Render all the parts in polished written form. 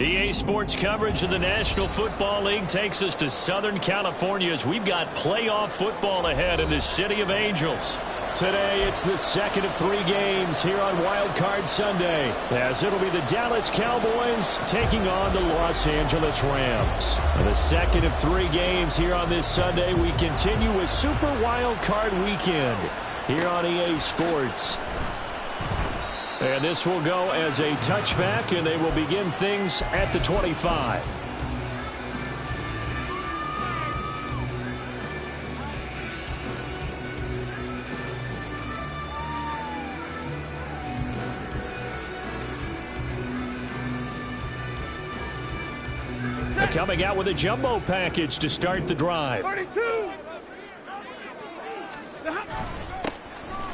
EA Sports coverage of the National Football League takes us to Southern California as we've got playoff football ahead in the City of Angels. Today, it's the second of 3 games here on Wildcard Sunday, as it'll be the Dallas Cowboys taking on the Los Angeles Rams. The second of 3 games here on this Sunday, we continue with Super Wildcard Weekend here on EA Sports. And this will go as a touchback, and they will begin things at the 25. Coming out with a jumbo package to start the drive. 32.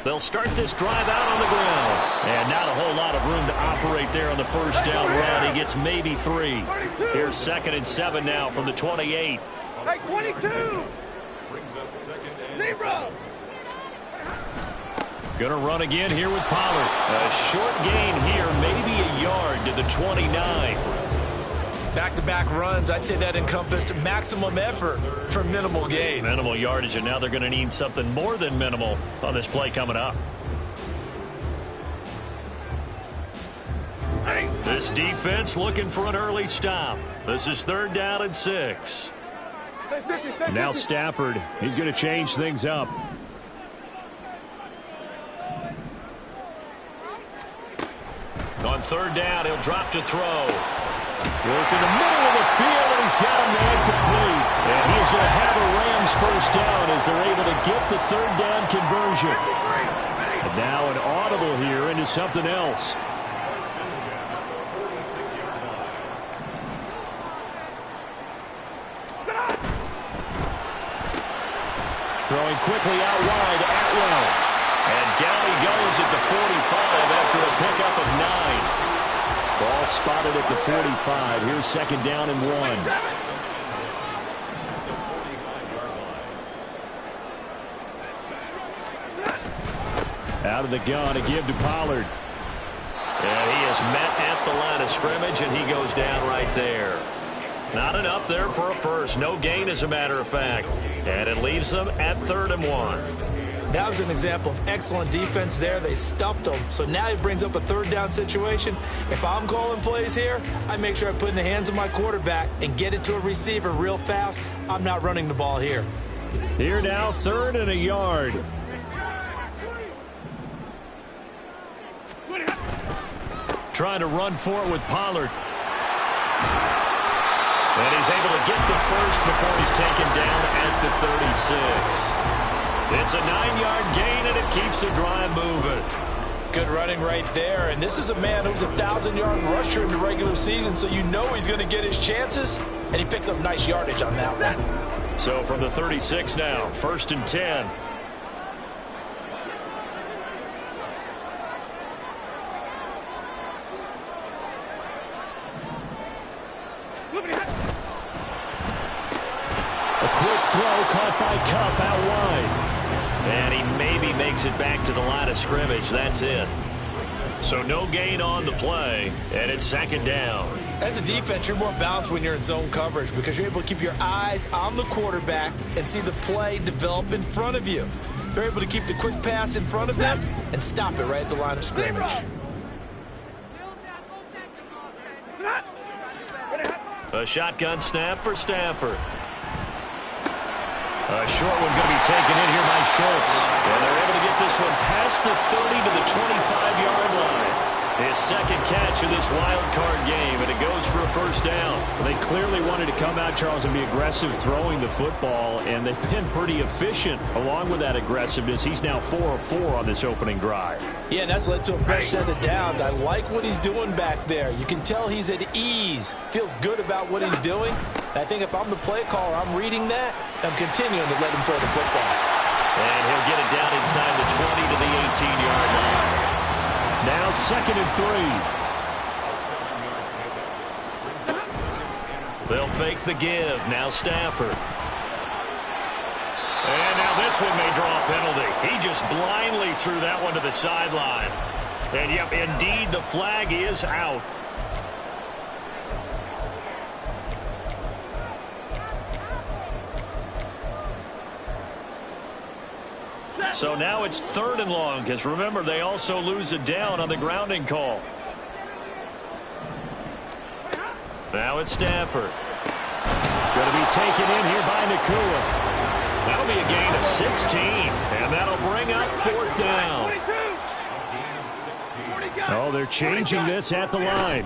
They'll start this drive out on the ground. And not a whole lot of room to operate there on the first down run. He gets maybe 3. Here's 2nd and 7 now from the 28. Hey, 22. Brings up 2nd and 0. Gonna run again here with Pollard. A short gain here, maybe a yard to the 29. Back-to-back runs, I'd say that encompassed maximum effort for minimal gain. Minimal yardage, and now they're going to need something more than minimal on this play coming up. This defense looking for an early stop. This is 3rd down and 6. Now Stafford, he's going to change things up. On 3rd down, he'll drop to throw. Work in the middle of the field, and he's got a man complete. And he's going to have a Rams first down as they're able to get the 3rd down conversion. And now an audible here into something else. Throwing quickly out wide, Atwell. And down he goes at the 45 after a pickup of 9. Ball spotted at the 45. Here's 2nd down and 1. Out of the gun, a give to Pollard. And he is met at the line of scrimmage, and he goes down right there. Not enough there for a first. No gain, as a matter of fact. And it leaves them at 3rd and 1. That was an example of excellent defense there. They stuffed him. So now he brings up a 3rd down situation. If I'm calling plays here, I make sure I put in the hands of my quarterback and get it to a receiver real fast. I'm not running the ball here. Here now, 3rd and a yard. Trying to run for it with Pollard. And he's able to get the first before he's taken down at the 36. It's a 9-yard gain, and it keeps the drive moving. Good running right there. And this is a man who's a 1,000-yard rusher in the regular season, so you know he's going to get his chances, and he picks up nice yardage on that one. So from the 36 now, 1st and 10. A quick throw caught by Kupp out wide. And he maybe makes it back to the line of scrimmage. That's it. So no gain on the play, and it's 2nd down. As a defense, you're more balanced when you're in zone coverage because you're able to keep your eyes on the quarterback and see the play develop in front of you. They're able to keep the quick pass in front of them and stop it right at the line of scrimmage. A shotgun snap for Stafford. A short one going to be taken in here by Schultz. And they're able to get this one past the 30 to the 25-yard line. His second catch of this wild card game, and it goes for a first down. They clearly wanted to come out, Charles, and be aggressive throwing the football, and they've been pretty efficient along with that aggressiveness. He's now 4 of 4 on this opening drive. Yeah, and that's led to a fresh set of downs. I like what he's doing back there. You can tell he's at ease, feels good about what he's doing. I think if I'm the play caller, I'm reading that, I'm continuing to let him throw the football. And he'll get it down inside the 20 to the 18-yard line. Now 2nd and 3. They'll fake the give. Now Stafford. And now this one may draw a penalty. He just blindly threw that one to the sideline. And, yep, indeed, the flag is out. So now it's 3rd and long, because remember, they also lose a down on the grounding call. Now it's Stafford. Going to be taken in here by Nakua. That'll be a gain of 16, and that'll bring up 4th down. Oh, they're changing this at the line.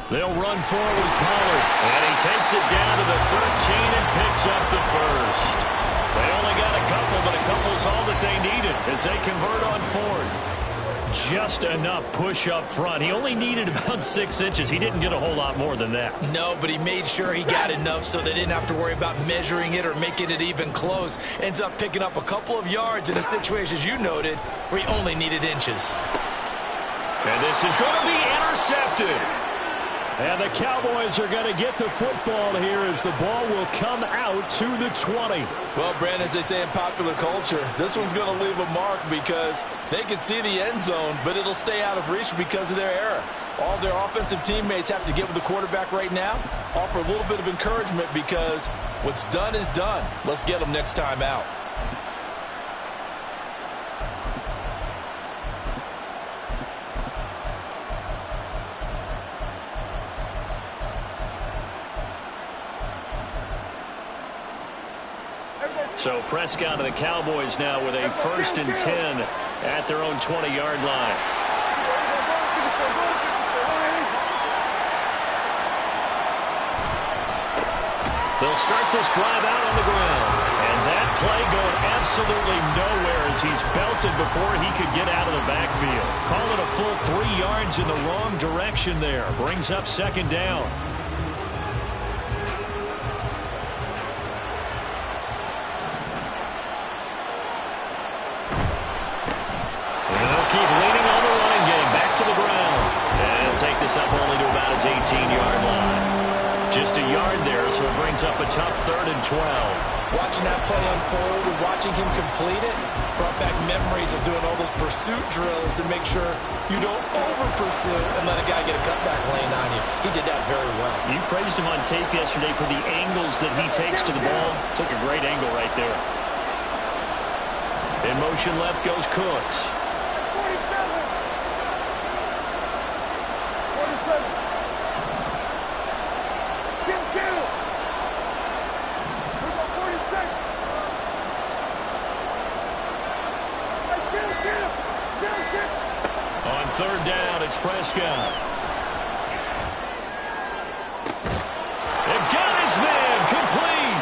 They'll run forward Pollard, and he takes it down to the 13 and picks up the first. They only got a couple, but a couple's all that they needed as they convert on 4th. Just enough push up front. He only needed about 6 inches. He didn't get a whole lot more than that. No, but he made sure he got enough so they didn't have to worry about measuring it or making it even close. Ends up picking up a couple of yards in a situation, as you noted, where he only needed inches. And this is going to be intercepted. And the Cowboys are going to get the football here as the ball will come out to the 20. Well, Brandon, as they say in popular culture, this one's going to leave a mark because they can see the end zone, but it'll stay out of reach because of their error. All their offensive teammates have to get with the quarterback right now, offer a little bit of encouragement because what's done is done. Let's get them next time out. So Prescott and the Cowboys now with a 1st and 10 at their own 20-yard line. They'll start this drive out on the ground. And that play going absolutely nowhere as he's belted before he could get out of the backfield. Call it a full 3 yards in the wrong direction there. Brings up 2nd down. Up only to about his 18-yard line. Just a yard there, so it brings up a tough 3rd and 12. Watching that play unfold and watching him complete it brought back memories of doing all those pursuit drills to make sure you don't over-pursue and let a guy get a cutback lane on you. He did that very well. You praised him on tape yesterday for the angles that he takes to the ball. Took a great angle right there. In motion left goes Cooks. On 3rd down, it's Prescott. And got his man complete.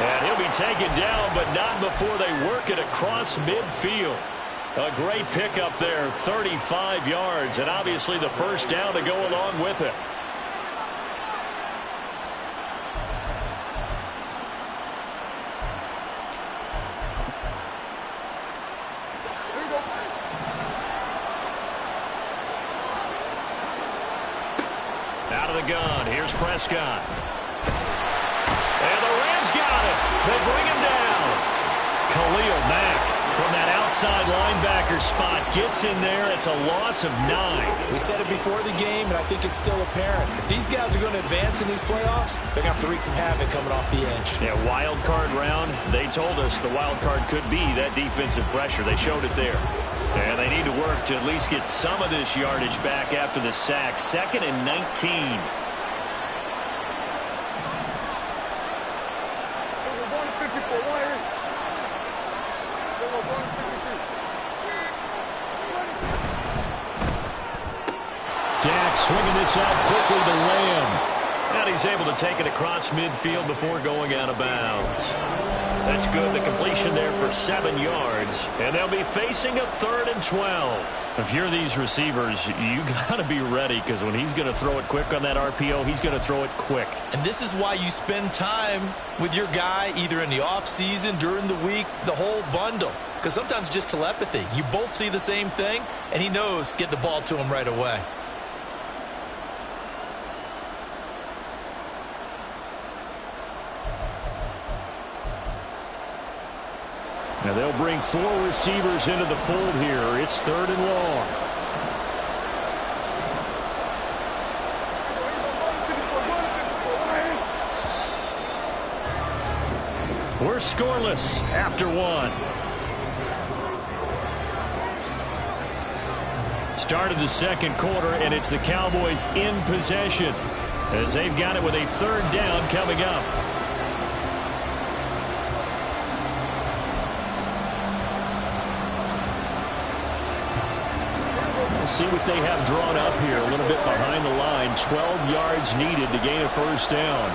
And he'll be taken down, but not before they work it across midfield. A great pickup there, 35 yards, and obviously the first down to go along with it. Out of the gun, here's Prescott. And the Rams got it. They bring him down. Khalil Mack from that outside linebacker spot gets in there. It's a loss of 9. We said it before the game, and I think it's still apparent. If these guys are going to advance in these playoffs, they're going to have to wreak some havoc coming off the edge. Yeah, wild card round. They told us the wild card could be that defensive pressure. They showed it there. And they need to work to at least get some of this yardage back after the sack. 2nd and 19. gets out quickly to Lamb. And he's able to take it across midfield before going out of bounds. That's good. The completion there for 7 yards. And they'll be facing a 3rd and 12. If you're these receivers, you got to be ready, because when he's going to throw it quick on that RPO, he's going to throw it quick. And this is why you spend time with your guy either in the offseason, during the week, the whole bundle. Because sometimes just telepathy. You both see the same thing, and he knows get the ball to him right away. Now they'll bring 4 receivers into the fold here. It's 3rd and long. We're scoreless after 1. Start of the second quarter, and it's the Cowboys in possession as they've got it with a 3rd down coming up. See what they have drawn up here. A little bit behind the line. 12 yards needed to gain a 1st down.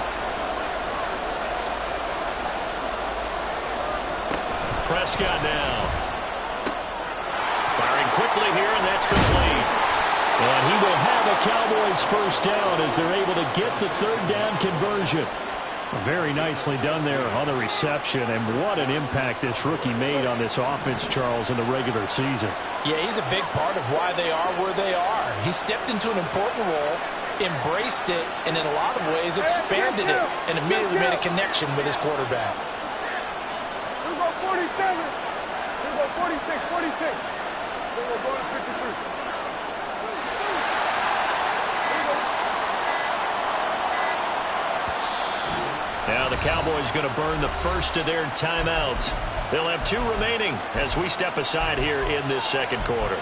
Prescott now. Firing quickly here, and that's complete. And he will have a Cowboys 1st down as they're able to get the 3rd down conversion. Very nicely done there on the reception, and what an impact this rookie made on this offense, Charles, in the regular season. Yeah, he's a big part of why they are where they are. He stepped into an important role, embraced it, and in a lot of ways expanded it, and immediately made a connection with his quarterback. Here we go 47. Here we go 46, 46. Here we go going to 53. Now the Cowboys going to burn the first of their timeouts. They'll have 2 remaining as we step aside here in this second quarter.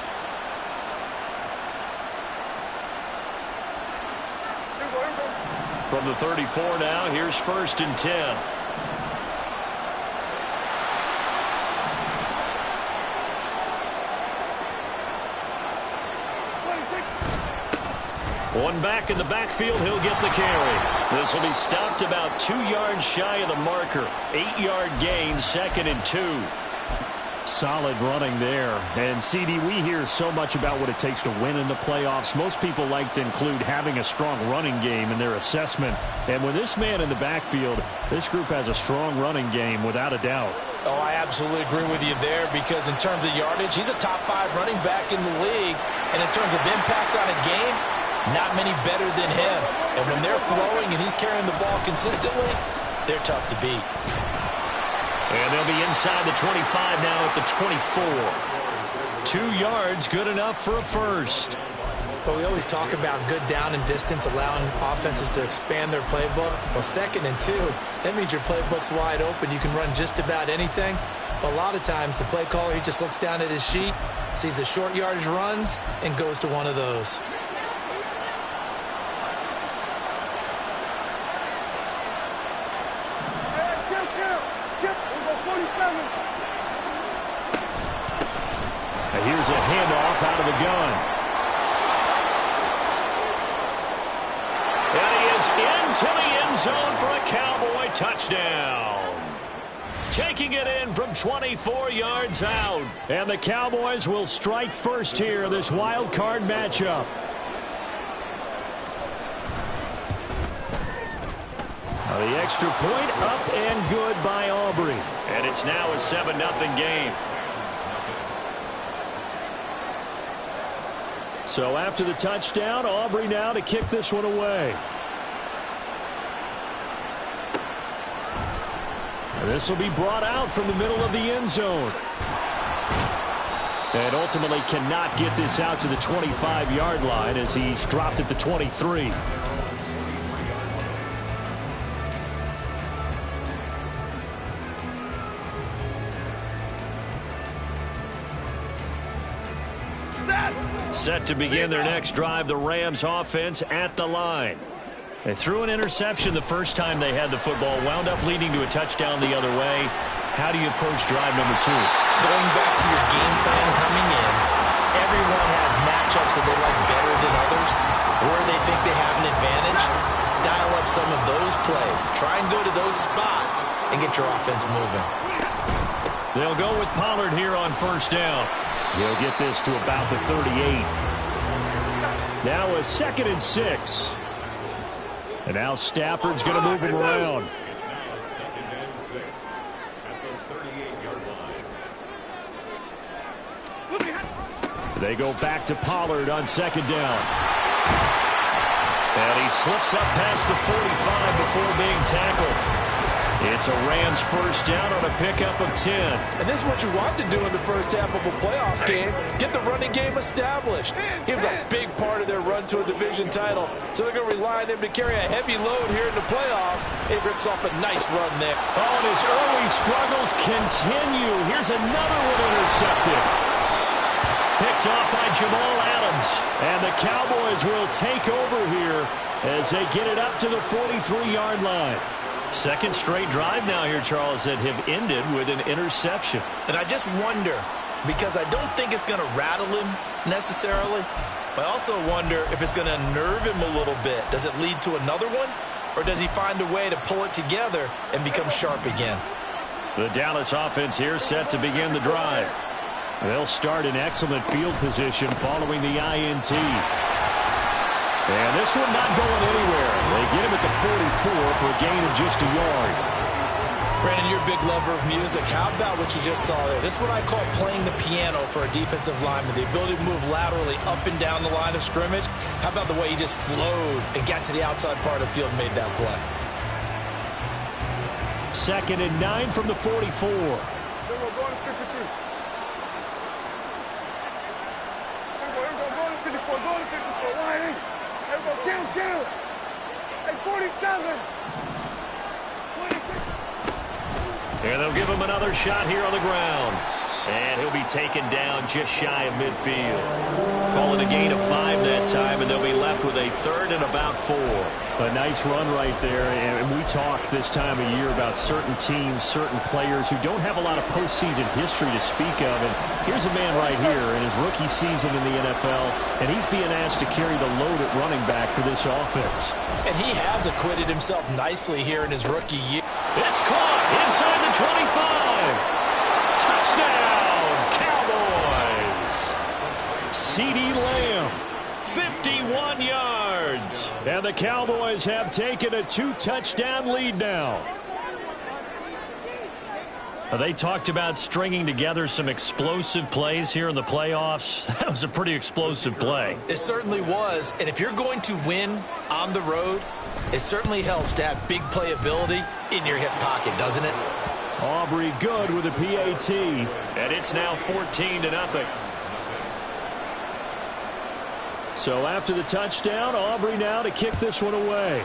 From the 34 now, here's 1st and 10. One back in the backfield, he'll get the carry. This will be stopped about 2 yards shy of the marker. 8-yard gain, 2nd and 2. Solid running there. And, CD, we hear so much about what it takes to win in the playoffs. Most people like to include having a strong running game in their assessment. And with this man in the backfield, this group has a strong running game without a doubt. Oh, I absolutely agree with you there, because in terms of yardage, he's a top 5 running back in the league. And in terms of impact on a game, not many better than him. And when they're throwing and he's carrying the ball consistently, they're tough to beat. And they'll be inside the 25 now at the 24. 2 yards, good enough for a 1st. But we always talk about good down and distance, allowing offenses to expand their playbook. Well, 2nd and 2, that means your playbook's wide open. You can run just about anything. But a lot of times the play caller, he just looks down at his sheet, sees the short yardage runs, and goes to one of those. And here's a handoff out of the gun. And he is into the end zone for a Cowboy touchdown. Taking it in from 24 yards out. And the Cowboys will strike first here, this wild card matchup. The extra point up and good by Aubrey. And it's now a 7-0 game. So after the touchdown, Aubrey now to kick this one away. This will be brought out from the middle of the end zone. And ultimately cannot get this out to the 25-yard line as he's dropped at the 23. Set to begin their next drive, the Rams offense at the line. They threw an interception the first time they had the football, wound up leading to a touchdown the other way. How do you approach drive number 2? Going back to your game plan coming in, everyone has matchups that they like better than others, where they think they have an advantage. Dial up some of those plays. Try and go to those spots and get your offense moving. They'll go with Pollard here on first down. He'll get this to about the 38. Now a 2nd and 6. And now Stafford's going to move him around. It's now a 2nd and 6 at the 38-yard line. They go back to Pollard on 2nd down. And he slips up past the 45 before being tackled. It's a Rams first down on a pickup of 10. And this is what you want to do in the first half of a playoff game. Get the running game established. He was a big part of their run to a division title. So they're going to rely on him to carry a heavy load here in the playoffs. He rips off a nice run there. Oh, and his early struggles continue. Here's another one intercepted. Picked off by Jamal Adams. And the Cowboys will take over here as they get it up to the 43-yard line. Second straight drive now here, Charles, that have ended with an interception. And I just wonder, because I don't think it's going to rattle him necessarily, but I also wonder if it's going to nerve him a little bit. Does it lead to another one, or does he find a way to pull it together and become sharp again? The Dallas offense here set to begin the drive. They'll start in excellent field position following the INT. And this one not going anywhere. They get him at the 44 for a gain of just a yard. Brandon, you're a big lover of music. How about what you just saw there? This is what I call playing the piano for a defensive lineman. The ability to move laterally up and down the line of scrimmage. How about the way he just flowed and got to the outside part of the field and made that play? 2nd and 9 from the 44. Hey, 47. And they'll give him another shot here on the ground. And he'll be taken down just shy of midfield. Call it a gain of 5 that time, and they'll be left with a 3rd and about 4. A nice run right there. And we talk this time of year about certain teams, certain players who don't have a lot of postseason history to speak of. And here's a man right here in his rookie season in the NFL, and he's being asked to carry the load at running back for this offense. And he has acquitted himself nicely here in his rookie year. It's caught inside the 25. Touchdown, Cowboys. CeeDee Lamb, 51 yards. And the Cowboys have taken a 2-touchdown lead now. They talked about stringing together some explosive plays here in the playoffs. That was a pretty explosive play. It certainly was. And if you're going to win on the road, it certainly helps to have big playability in your hip pocket, doesn't it? Aubrey good with a PAT. And it's now 14-0. So after the touchdown, Aubrey now to kick this one away.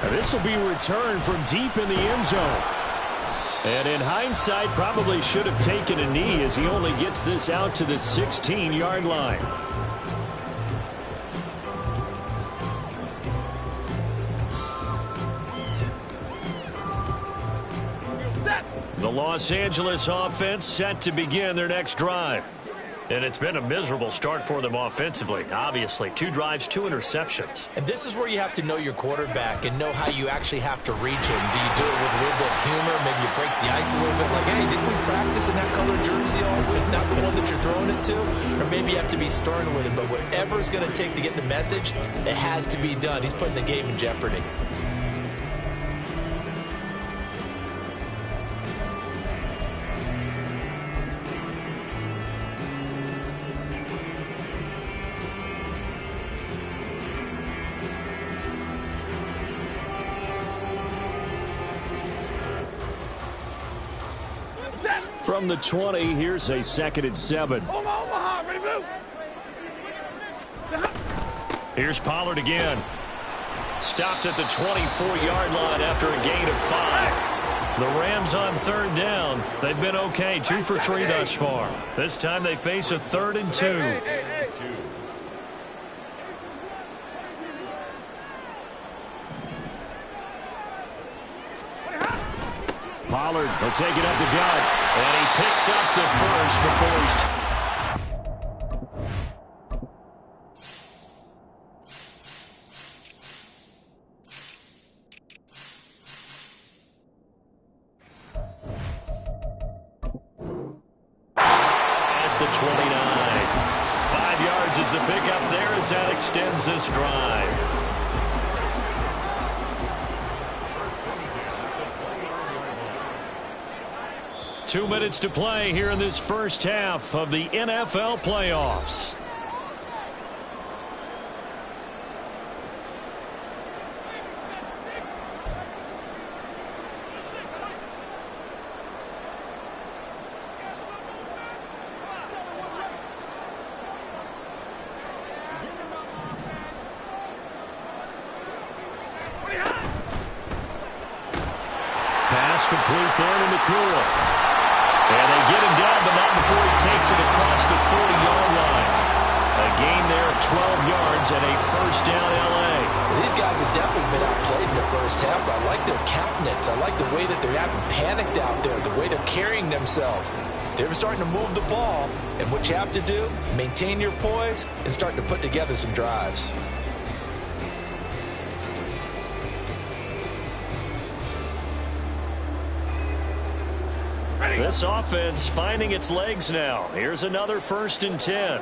And this will be returned from deep in the end zone. And in hindsight, probably should have taken a knee as he only gets this out to the 16-yard line. The Los Angeles offense set to begin their next drive. And it's been a miserable start for them offensively, obviously. 2 drives, 2 interceptions. And this is where you have to know your quarterback and know how you actually have to reach him. Do you do it with a little bit of humor? Maybe you break the ice a little bit like, hey, didn't we practice in that color jersey all week? Not the one that you're throwing it to? Or maybe you have to be stern with him. But whatever it's going to take to get the message, it has to be done. He's putting the game in jeopardy. From the 20, here's a 2nd and 7. Omaha, ready to move. Here's Pollard again. Stopped at the 24-yard line after a gain of 5. The Rams on 3rd down. They've been okay, 2 for 3 thus far. This time they face a 3rd and 2. Pollard will take it up the gut. And he picks up the first before he's... At the 29. 5 yards is the pickup there as that extends this drive. 2 minutes to play here in this first half of the NFL playoffs. Pass complete there to McCool. And they get him down, but not before he takes it across the 40-yard line. A gain there of 12 yards and a first down L.A. These guys have definitely been outplayed in the first half. I like their countenance. I like the way that they're having panicked out there, the way they're carrying themselves. They're starting to move the ball, and what you have to do, maintain your poise and start to put together some drives. This offense finding its legs now. Here's another 1st and 10.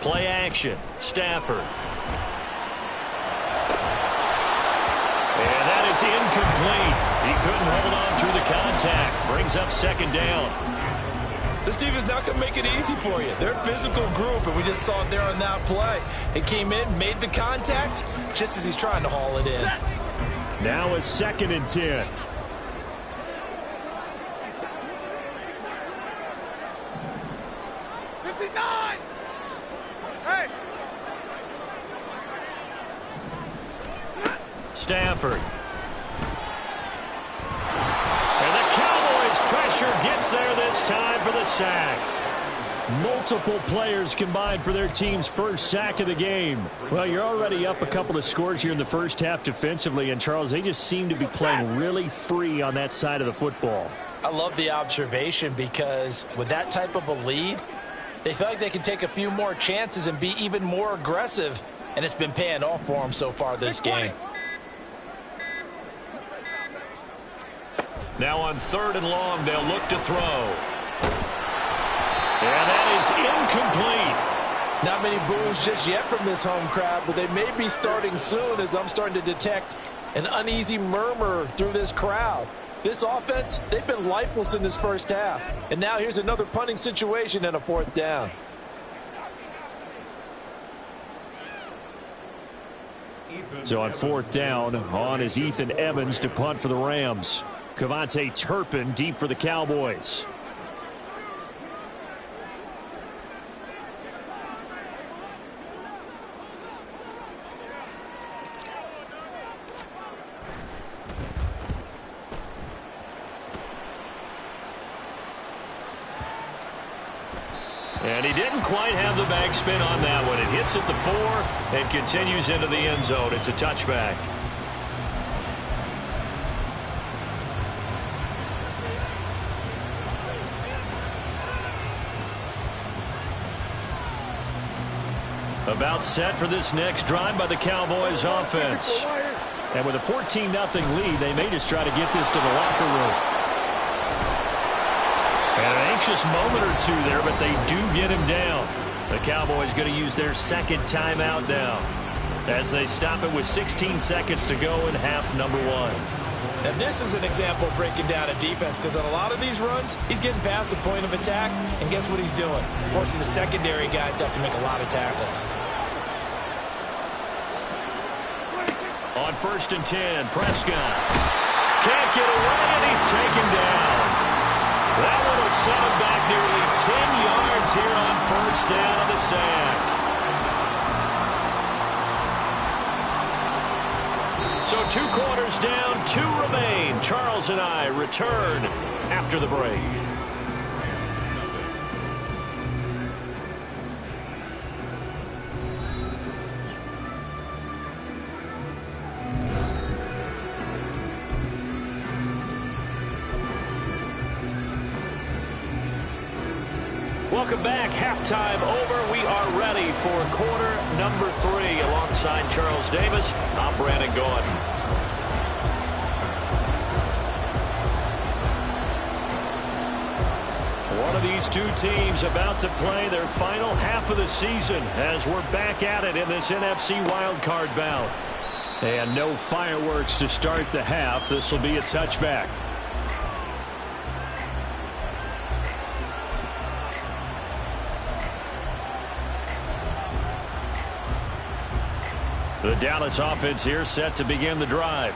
Play action. Stafford. And that is incomplete. He couldn't hold on through the contact. Brings up 2nd down. This defense not going to make it easy for you. They're a physical group, and we just saw it there on that play. It came in, made the contact, just as he's trying to haul it in. Now a 2nd and 10. Hey! Stafford. And the Cowboys pressure gets there this time for the sack. Multiple players combined for their team's first sack of the game. Well, you're already up a couple of scores here in the first half defensively, and Charles, they just seem to be playing really free on that side of the football. I love the observation because with that type of a lead, they feel like they can take a few more chances and be even more aggressive, and it's been paying off for them so far this game. Now on 3rd and long, they'll look to throw. And that is incomplete. Not many boos just yet from this home crowd, but they may be starting soon as I'm starting to detect an uneasy murmur through this crowd. This offense, they've been lifeless in this first half. And now here's another punting situation and a 4th down. So on 4th down, on is Ethan Evans to punt for the Rams. Kevontae Turpin deep for the Cowboys. And he didn't quite have the backspin on that one. It hits at the 4 and continues into the end zone. It's a touchback. About set for this next drive by the Cowboys offense. And with a 14-0 lead, they may just try to get this to the locker room. And an anxious moment or two there, but they do get him down. The Cowboys going to use their 2nd timeout now as they stop it with 16 seconds to go in half number 1. Now this is an example of breaking down a defense because on a lot of these runs, he's getting past the point of attack, and guess what he's doing? Forcing the secondary guys to have to make a lot of tackles. On 1st and 10, Prescott. Can't get away, and he's taken down. That one will set him back nearly 10 yards here on 1st down of the sack. So 2 quarters down, 2 remain. Charles and I return after the break. Welcome back. Halftime over. We are ready for quarter number 3. Alongside Charles Davis, I'm Brandon Gordon. One of these two teams about to play their final half of the season as we're back at it in this NFC Wildcard bout. And no fireworks to start the half. This will be a touchback. The Dallas offense here set to begin the drive.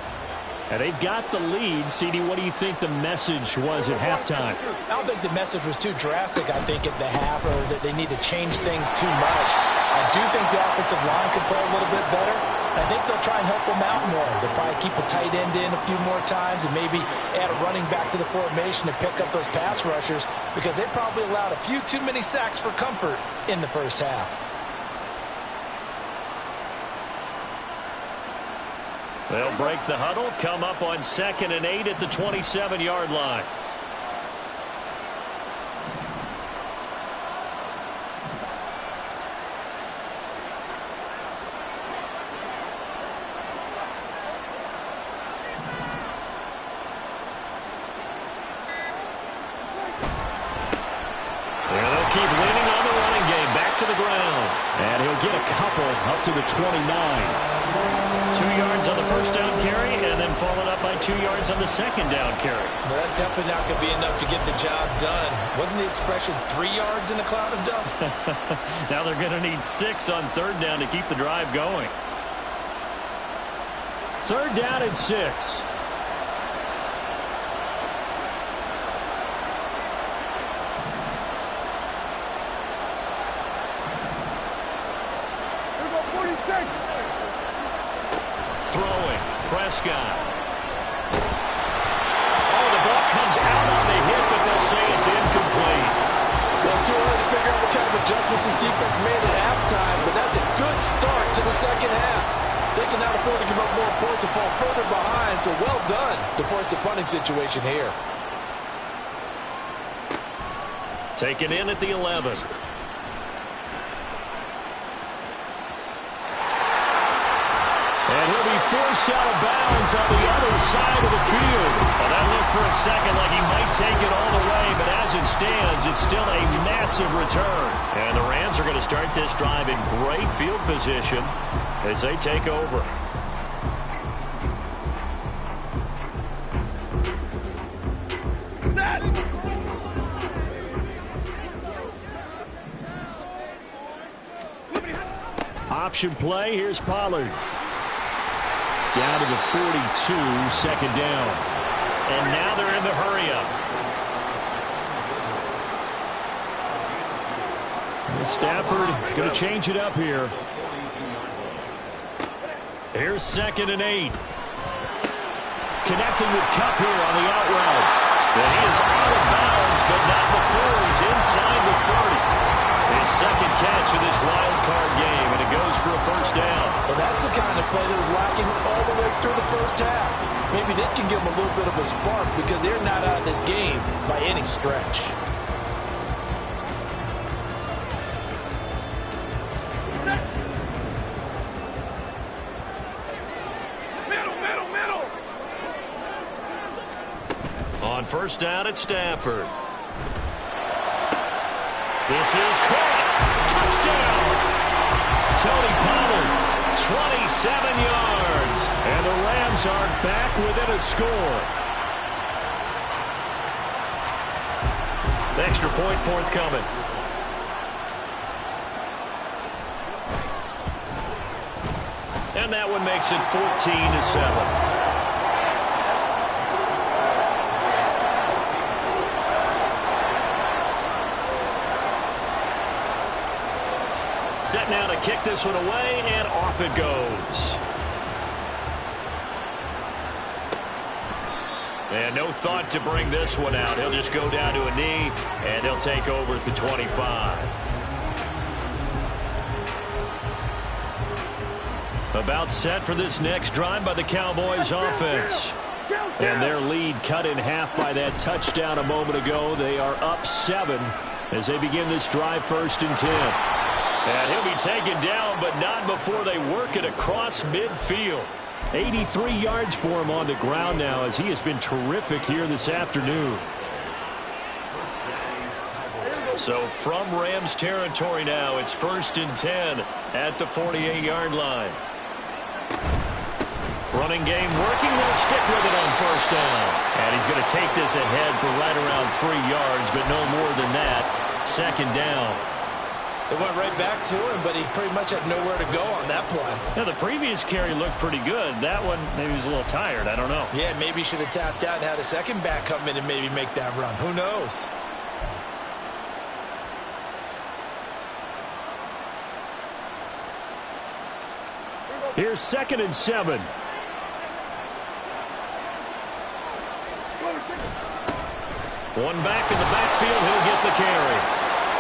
And they've got the lead. CD, what do you think the message was at halftime? I don't think the message was too drastic, I think, at the half, or that they need to change things too much. I do think the offensive line could play a little bit better. I think they'll try and help them out more. They'll probably keep a tight end in a few more times and maybe add a running back to the formation to pick up those pass rushers, because they probably allowed a few too many sacks for comfort in the first half. They'll break the huddle, come up on 2nd and 8 at the 27-yard line. They'll keep leaning on the running game, back to the ground. And he'll get a couple up to the 29. 2 yards on the first down carry, and then followed up by 2 yards on the second down carry. Well, that's definitely not going to be enough to get the job done. Wasn't the expression 3 yards in a cloud of dust? Now they're going to need 6 on 3rd down to keep the drive going. 3rd down and 6. Throwing, Prescott. Oh, the ball comes out on the hit, but they'll say it's incomplete. Well, it's too early to figure out what kind of adjustments this defense made at halftime, but that's a good start to the second half. They can now afford to give up more points and fall further behind, so well done to force the punting situation here. Taken in at the 11. And he'll be forced out of bounds on the other side of the field. Well, that looked for a second like he might take it all the way, but as it stands, it's still a massive return. And the Rams are going to start this drive in great field position as they take over. Option play, here's Pollard. Down to the 42, 2nd down. And now they're in the hurry-up. Stafford going to change it up here. Here's 2nd and 8. Connecting with Kupp here on the out route. And he is out of bounds, but not before he's inside the 30. His 2nd catch of this wild card game, and it goes for a 1st down. Well, that's the kind of play that was lacking all the way through the first half. Maybe this can give them a little bit of a spark because they're not out of this game by any stretch. Middle. On 1st down at Stafford. This is caught. Touchdown. Tony Pollard, 27 yards. And the Rams are back within a score. Extra point forthcoming. And that one makes it 14-7. Set now to kick this one away, and off it goes. And no thought to bring this one out. He'll just go down to a knee, and he'll take over at the 25. About set for this next drive by the Cowboys offense. And their lead cut in half by that touchdown a moment ago. They are up 7 as they begin this drive, 1st and 10. And he'll be taken down, but not before they work it across midfield. 83 yards for him on the ground now, as he has been terrific here this afternoon. So from Rams territory now, it's 1st and 10 at the 48-yard line. Running game working. They'll stick with it on 1st down. And he's going to take this ahead for right around 3 yards, but no more than that. 2nd down. They went right back to him, but he pretty much had nowhere to go on that play. Yeah, the previous carry looked pretty good. That one, maybe he was a little tired. I don't know. Yeah, maybe he should have tapped out and had a second back come in and maybe make that run. Who knows? Here's 2nd and 7. One back in the backfield. He'll get the carry.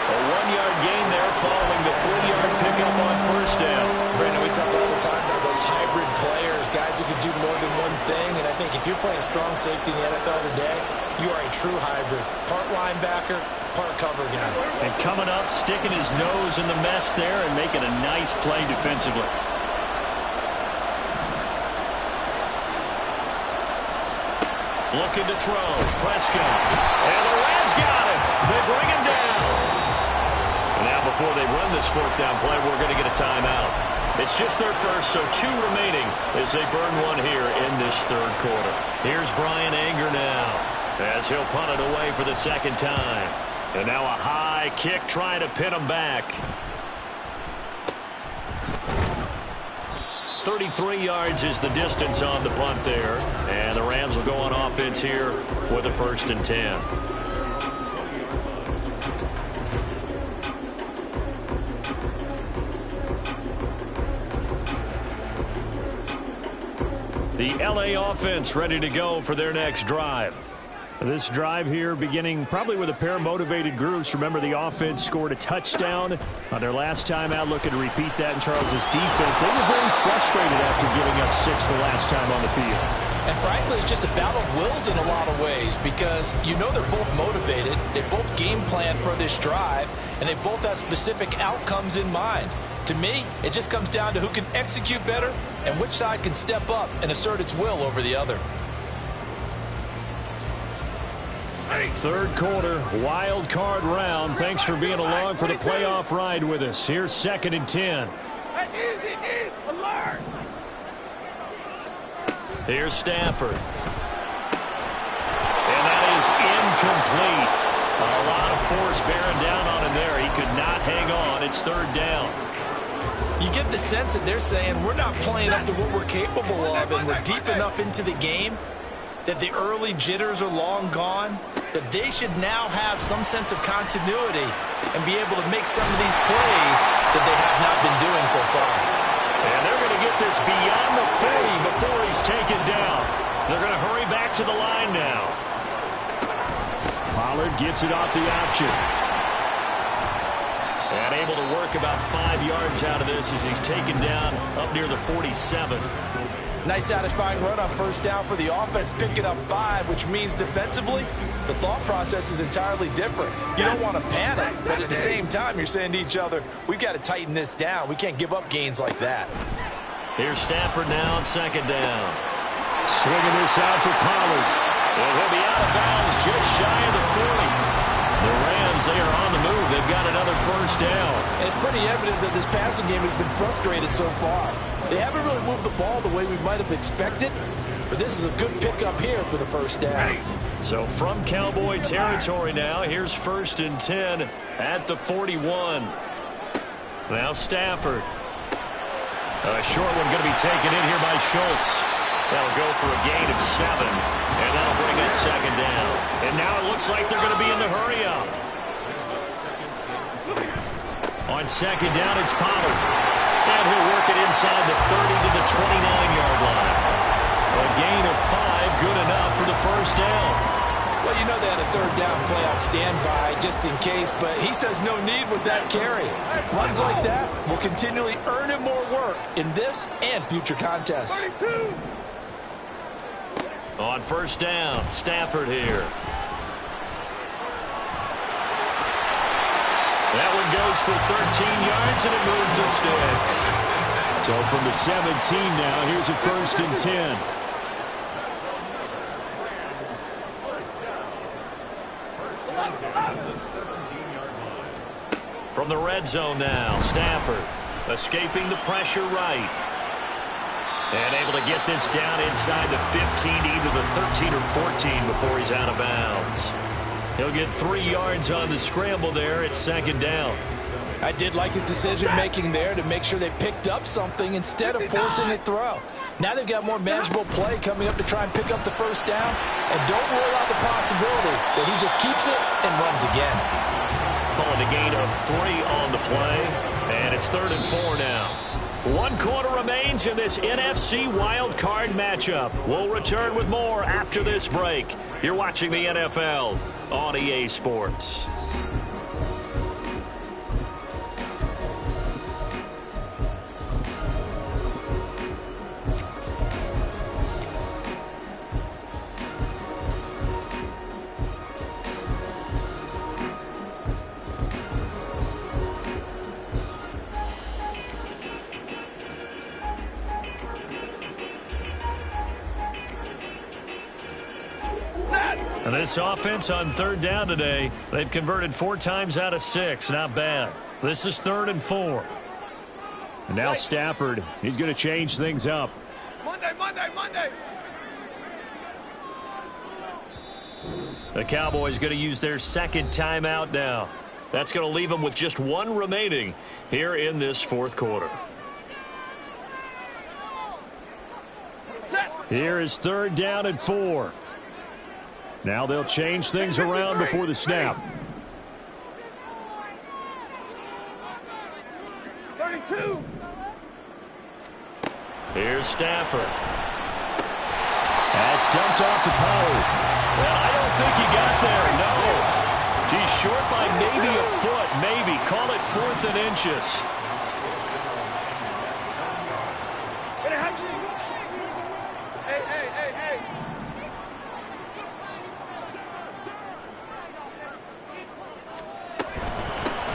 A 1-yard gain there following the 3-yard pickup on 1st down. Brandon, we talk all the time about those hybrid players, guys who can do more than one thing. And I think if you're playing strong safety in the NFL today, you are a true hybrid. Part linebacker, part cover guy. And coming up, sticking his nose in the mess there and making a nice play defensively. Looking to throw. Prescott. And the Rams got him. They bring him down. And now before they run this 4th down play, we're going to get a timeout. It's just their first, so 2 remaining as they burn one here in this 3rd quarter. Here's Brian Anger now as he'll punt it away for the 2nd time. And now a high kick trying to pin him back. 33 yards is the distance on the punt there. And the Rams will go on offense here with a 1st and 10. The LA offense ready to go for their next drive. This drive here beginning probably with a pair of motivated groups. Remember, the offense scored a touchdown on their last time out, looking to repeat that in Charles's defense. They were very frustrated after giving up 6 the last time on the field. And frankly, it's just a battle of wills in a lot of ways, because you know they're both motivated, they both game plan for this drive, and they both have specific outcomes in mind. To me, it just comes down to who can execute better and which side can step up and assert its will over the other. 3rd quarter, wild card round. Thanks for being along for the playoff ride with us. Here's 2nd and 10. Alert! Here's Stafford. And that is incomplete. A lot of force bearing down on him there. He could not hang on. It's 3rd down. You get the sense that they're saying we're not playing up to what we're capable of, and we're deep enough into the game that the early jitters are long gone, that they should now have some sense of continuity and be able to make some of these plays that they have not been doing so far. And they're going to get this beyond the 40 before he's taken down. They're going to hurry back to the line now. Pollard gets it off the option. And able to work about 5 yards out of this as he's taken down up near the 47. Nice satisfying run on 1st down for the offense, picking up 5, which means defensively, the thought process is entirely different. You don't want to panic, but at the same time, you're saying to each other, we've got to tighten this down. We can't give up gains like that. Here's Stafford now on 2nd down. Swinging this out for Pollard. And he'll be out of bounds just shy of the 40. The Rams, they are on the move. They've got another 1st down. And it's pretty evident that this passing game has been frustrated so far. They haven't really moved the ball the way we might have expected, but this is a good pickup here for the 1st down. So from Cowboy territory now, here's 1st and 10 at the 41. Now Stafford. A short one going to be taken in here by Schultz. That'll go for a gain of 7, and that'll bring it 2nd down. And now it looks like they're going to be in the hurry up. On 2nd down, it's Pollard. And he'll work it inside the 30 to the 29-yard line. A gain of 5, good enough for the 1st down. Well, you know they had a 3rd down play on standby just in case, but he says no need with that carry. Runs like that will continually earn him more work in this and future contests. 32. On 1st down, Stafford here. That one goes for 13 yards, and it moves the sticks. So from the 17 now, here's a 1st and 10. From the red zone now, Stafford escaping the pressure right. And able to get this down inside the 15, either the 13 or 14 before he's out of bounds. He'll get 3 yards on the scramble there. It's 2nd down. I did like his decision-making there to make sure they picked up something instead of forcing a throw. Now they've got more manageable play coming up to try and pick up the 1st down. And don't rule out the possibility that he just keeps it and runs again. Pulling a gain of 3 on the play. And it's 3rd and 4 now. 1 quarter remains in this NFC Wildcard matchup. We'll return with more after this break. You're watching the NFL on EA Sports. And this offense on 3rd down today, they've converted 4 times out of 6. Not bad. This is 3rd and 4. And now Stafford, he's going to change things up. Monday. The Cowboys going to use their 2nd timeout now. That's going to leave them with just 1 remaining here in this 4th quarter. Here is 3rd down and 4. Now they'll change things around before the snap. 32. Here's Stafford. That's dumped off to Pollard. Well, I don't think he got there, no. He's short by maybe a foot, maybe. Call it 4th and inches. Hey.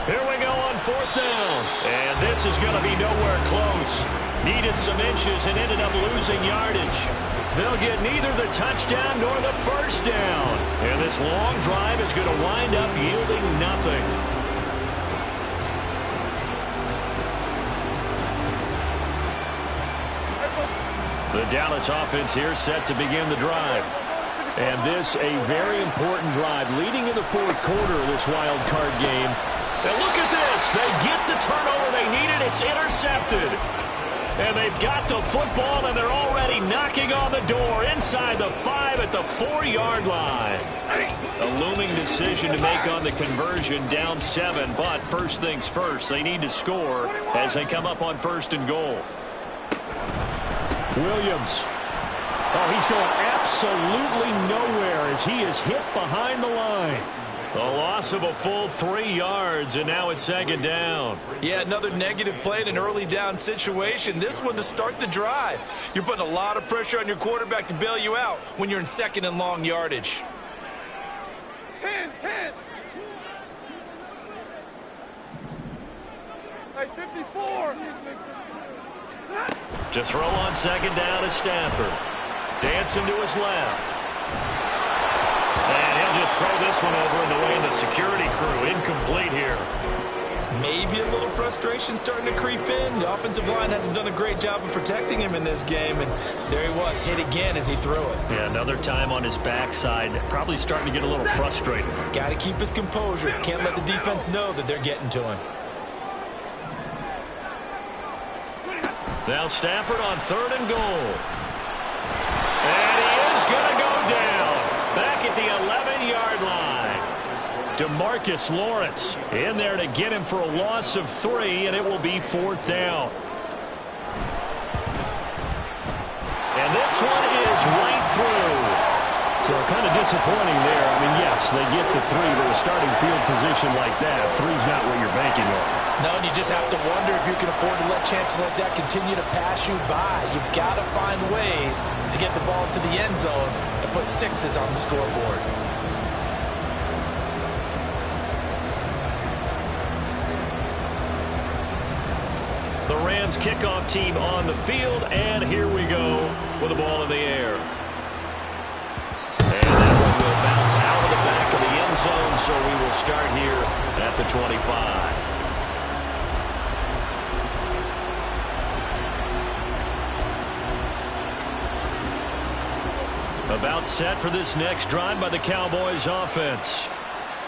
Here we go on 4th down. And this is going to be nowhere close. Needed some inches and ended up losing yardage. They'll get neither the touchdown nor the 1st down. And this long drive is going to wind up yielding nothing. The Dallas offense here set to begin the drive. And this a very important drive leading in the 4th quarter of this wild card game. And look at this. They get the turnover they needed. It's intercepted. And they've got the football, and they're already knocking on the door inside the 5 at the 4-yard line. A looming decision to make on the conversion, down 7. But first things first, they need to score as they come up on 1st and goal. Williams. Oh, he's going absolutely nowhere as he is hit behind the line. A loss of a full 3 yards, and now it's 2nd down. Yeah, another negative play in an early down situation. This one to start the drive. You're putting a lot of pressure on your quarterback to bail you out when you're in 2nd and long yardage. 10. Hey, 54. To throw on 2nd down is Stafford. Dancing to his left. And he'll just throw this one over in the way of the security crew. Incomplete here. Maybe a little frustration starting to creep in. The offensive line hasn't done a great job of protecting him in this game, and there he was, hit again as he threw it. Yeah, another time on his backside. Probably starting to get a little frustrated. Got to keep his composure. Can't let the defense know that they're getting to him. Now Stafford on 3rd and goal. And he is going to go down. Back at the 11-yard line. DeMarcus Lawrence in there to get him for a loss of 3, and it will be 4th down. And this one is right through. So kind of disappointing there. I mean, yes, they get the 3, but a starting field position like that, 3's not what you're banking on. No, and you just have to wonder if you can afford to let chances like that continue to pass you by. You've got to find ways to get the ball to the end zone and put 6s on the scoreboard. Rams kickoff team on the field, and here we go with the ball in the air. And that one will bounce out of the back of the end zone, so we will start here at the 25. About set for this next drive by the Cowboys offense.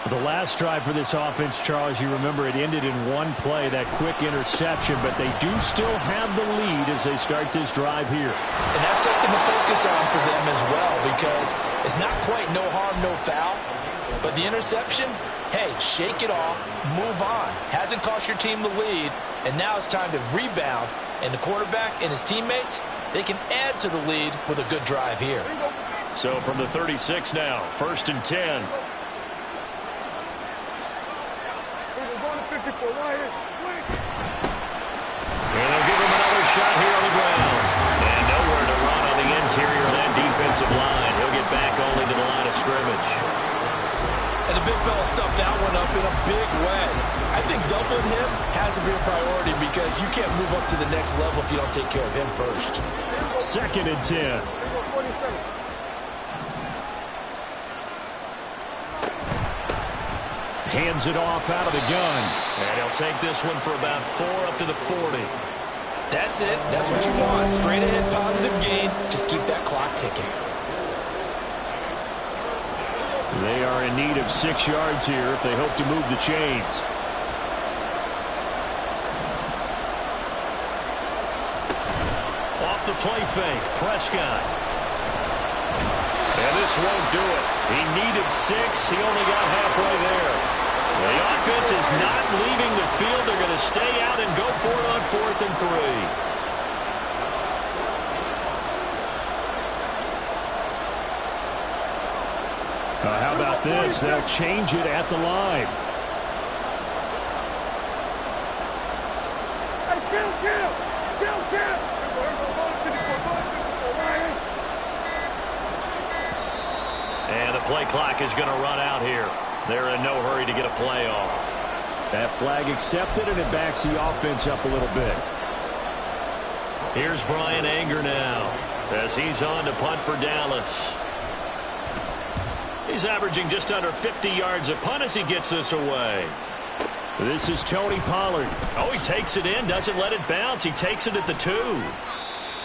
The last drive for this offense, Charles, you remember it ended in one play, that quick interception, but they do still have the lead as they start this drive here. And that's something to focus on for them as well, because it's not quite no harm, no foul, but the interception, hey, shake it off, move on. Hasn't cost your team the lead, and now it's time to rebound, and the quarterback and his teammates, they can add to the lead with a good drive here. So from the 36 now, 1st and 10. And they'll give him another shot here on the ground. And nowhere to run on the interior of that defensive line. He'll get back only to the line of scrimmage. And the big fella stuffed that one up in a big way. I think doubling him has to be a priority because you can't move up to the next level if you don't take care of him first. 2nd and 10. Hands it off out of the gun. And he'll take this one for about 4 up to the 40. That's it. That's what you want. Straight ahead, positive gain. Just keep that clock ticking. They are in need of 6 yards here if they hope to move the chains. Off the play fake, Prescott. And this won't do it. He needed 6. He only got halfway there. The offense is not leaving the field. They're going to stay out and go for it on 4th and 3. How about this? They'll change it at the line. And the play clock is going to run out here. They're in no hurry to get a play off. That flag accepted, and it backs the offense up a little bit. Here's Brian Anger now as he's on to punt for Dallas. He's averaging just under 50 yards a punt as he gets this away. This is Tony Pollard. Oh, he takes it in, doesn't let it bounce. He takes it at the 2.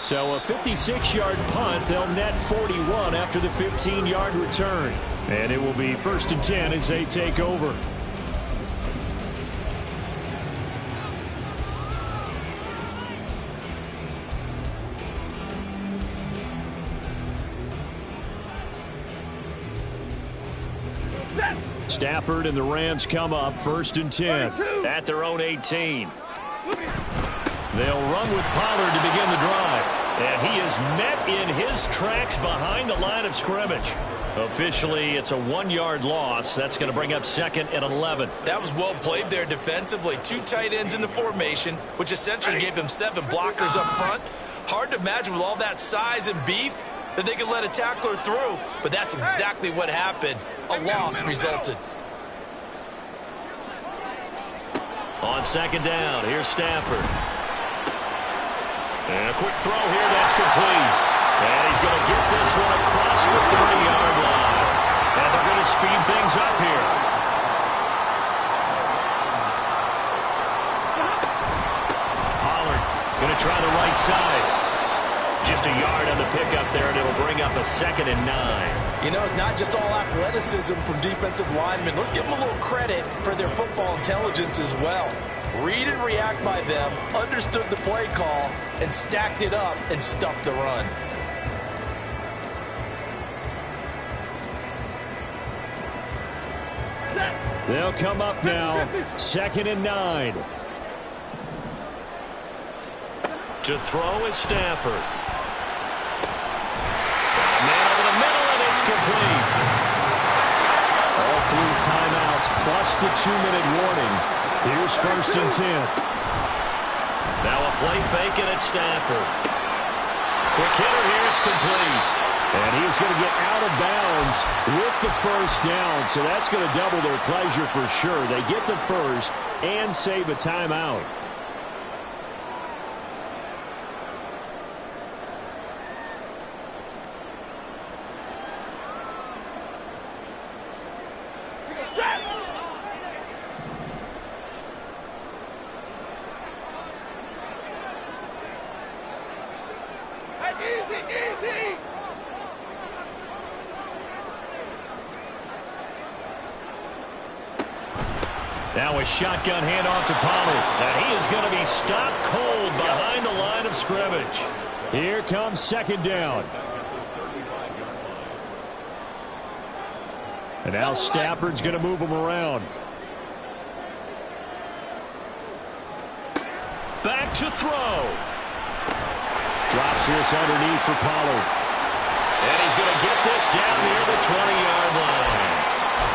So a 56-yard punt. They'll net 41 after the 15-yard return. And it will be 1st and 10 as they take over. Stafford and the Rams come up 1st and 10. At their own 18. They'll run with Pollard to begin the drive. And he is met in his tracks behind the line of scrimmage. Officially, it's a 1-yard loss. That's going to bring up 2nd and 11. That was well played there defensively. 2 tight ends in the formation, which essentially gave them 7 blockers up front. Hard to imagine with all that size and beef that they could let a tackler through, but that's exactly what happened. A loss resulted. On 2nd down, here's Stafford. And a quick throw here, that's complete. And he's going to get this one across the 30-yard line. And they're going to speed things up here. Pollard going to try the right side. Just a yard on the pickup there, and it'll bring up a 2nd and 9. You know, it's not just all athleticism from defensive linemen. Let's give them a little credit for their football intelligence as well. Read and react by them, understood the play call, and stacked it up and stuffed the run. They'll come up now, 2nd and 9. To throw is Stafford. Man over the middle, and it's complete. All 3 timeouts plus the 2-minute warning. Here's 1st and 10. Now a play fake, and it's Stafford. Quick hitter here, it's complete. And he's going to get out of bounds with the 1st down, so that's going to double their pleasure for sure. They get the 1st and save a timeout. Now a shotgun handoff to Pollard. And he is going to be stopped cold behind the line of scrimmage. Here comes second down. And now Stafford's going to move him around. Back to throw. Drops this underneath for Pollard. And he's going to get this down near the 20-yard line.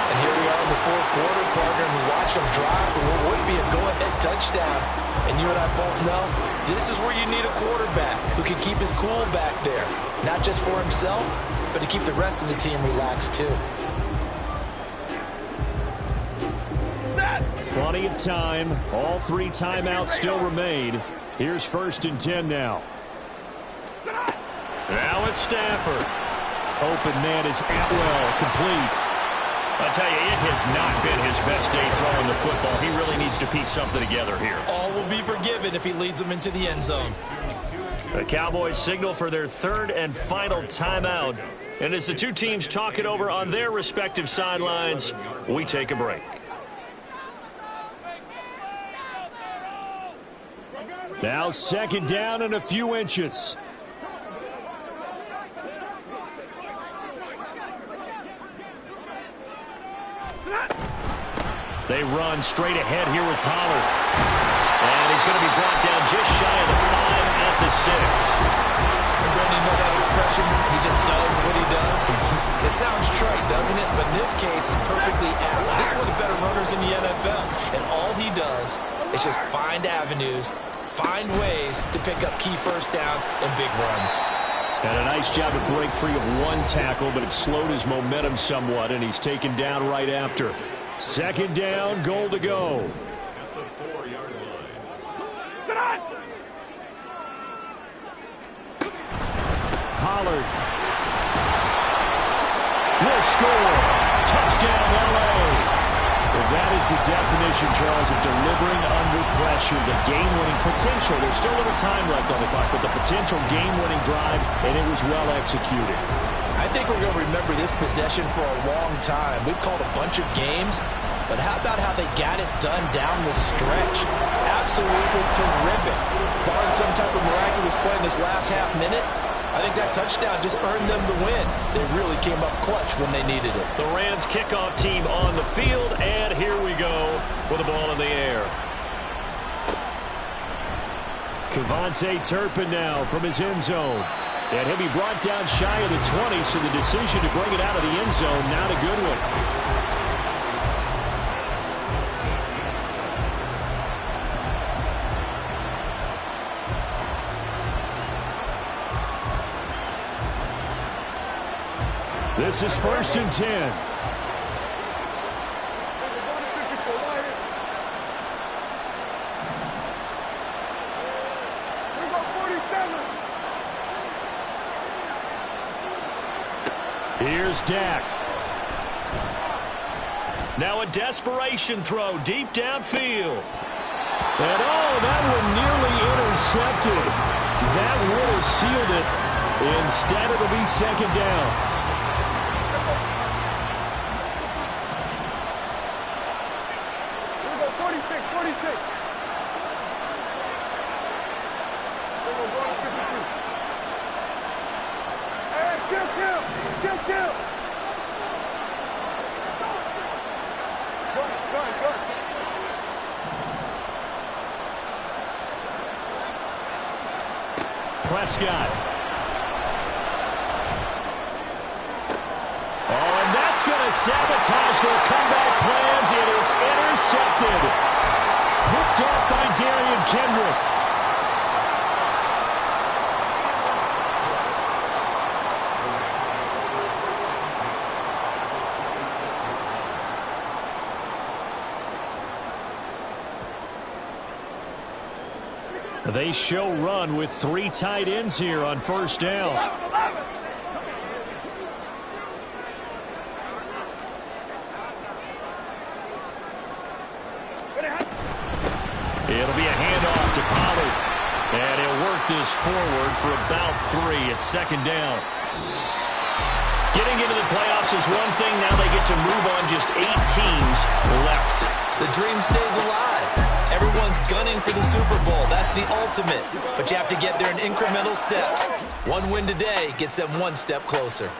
And here we are in the fourth quarter, partner, and we watch him drive for what would be a go-ahead touchdown. And you and I both know this is where you need a quarterback who can keep his cool back there. Not just for himself, but to keep the rest of the team relaxed too. Plenty of time. All 3 timeouts still remain. Here's 1st and 10 now. Now it's Stafford. Open man is Atwell, complete. I'll tell you, it has not been his best day throwing the football. He really needs to piece something together here. All will be forgiven if he leads them into the end zone. The Cowboys signal for their 3rd and final timeout. And as the two teams talk it over on their respective sidelines, we take a break. Now 2nd down and a few inches. They run straight ahead here with Pollard. And he's going to be brought down just shy of the 5 at the 6. And Brandon, you know that expression, he just does what he does? It sounds trite, doesn't it? But in this case, it's perfectly apt. This is one of the better runners in the NFL. And all he does is just find avenues, find ways to pick up key first downs and big runs. Had a nice job to break free of 1 tackle, but it slowed his momentum somewhat, and he's taken down right after. 2nd down, goal to go. At the 4-yard line. Pollard will score. Touchdown, L.A. If that is the definition, Charles, of delivering under pressure, the game-winning potential. There's still a little time left on the clock, but the potential game-winning drive, and it was well executed. I think we're going to remember this possession for a long time. We've called a bunch of games, but how about how they got it done down the stretch? Absolutely terrific. Barring some type of miraculous play in this last half minute, I think that touchdown just earned them the win. They really came up clutch when they needed it. The Rams kickoff team on the field, and here we go with the ball in the air. Kevontae Turpin now from his end zone. And he'll be brought down shy of the 20, so the decision to bring it out of the end zone, not a good one. This is 1st and 10. Here's Dak. Now a desperation throw deep downfield. And that one nearly intercepted. That would have sealed it. Instead, it'll be 2nd down. Prescott. And that's going to sabotage their comeback plans. It is intercepted. Picked off by Darian Kendrick. They show run with 3 tight ends here on 1st down. It'll be a handoff to Pollard. And he'll work this forward for about 3 at 2nd down. Getting into the playoffs is one thing. Now they get to move on just 8 teams left. the dream stays alive. Everyone's gunning for the Super Bowl. That's the ultimate. But you have to get there in incremental steps. One win today gets them one step closer.